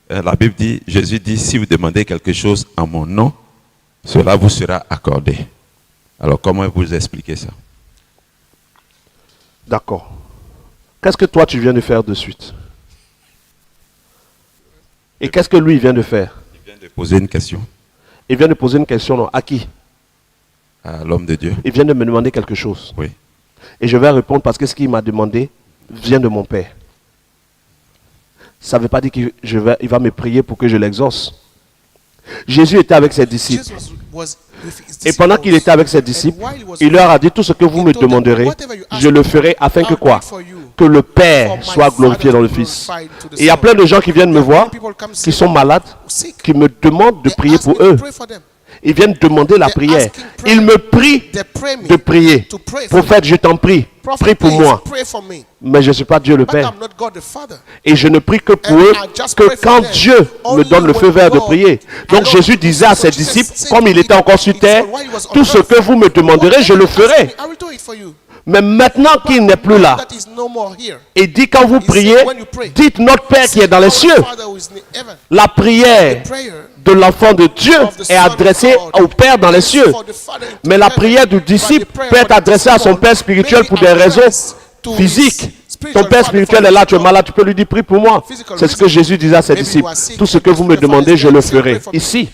La Bible dit, Jésus dit, si vous demandez quelque chose en mon nom, cela vous sera accordé. Alors comment vous expliquez ça? D'accord. Qu'est-ce que toi tu viens de faire de suite? Et qu'est-ce que lui vient de faire? Il vient de poser une question Il vient de poser une question, non? À qui? à l'homme de Dieu. Il vient de me demander quelque chose. Oui. Et je vais répondre parce que ce qu'il m'a demandé vient de mon Père. Ça ne veut pas dire qu'il va me prier pour que je l'exauce. Jésus était avec ses disciples. Et pendant qu'il était avec ses disciples, il leur a dit, tout ce que vous me demanderez, je le ferai afin que quoi? Que le Père soit glorifié dans le Fils. Et il y a plein de gens qui viennent me voir, qui sont malades, qui me demandent de prier pour eux. Ils viennent demander la prière. Ils me prient de prier. Prophète, je t'en prie, prie pour moi. Mais je ne suis pas Dieu le Père. Et je ne prie que pour eux, que quand Dieu me donne le feu vert de prier. Donc Jésus disait à ses disciples, comme il était encore sur terre, tout ce que vous me demanderez, je le ferai. Mais maintenant qu'il n'est plus là, il dit quand vous priez, dites notre Père qui est dans les cieux. La prière de l'enfant de Dieu est adressée au Père dans les cieux. Mais la prière du disciple peut être adressée à son Père spirituel pour des raisons physiques. Ton Père spirituel est là, tu es malade, tu peux lui dire prie pour moi. C'est ce que Jésus disait à ses disciples. Tout ce que vous me demandez, je le ferai. Ici.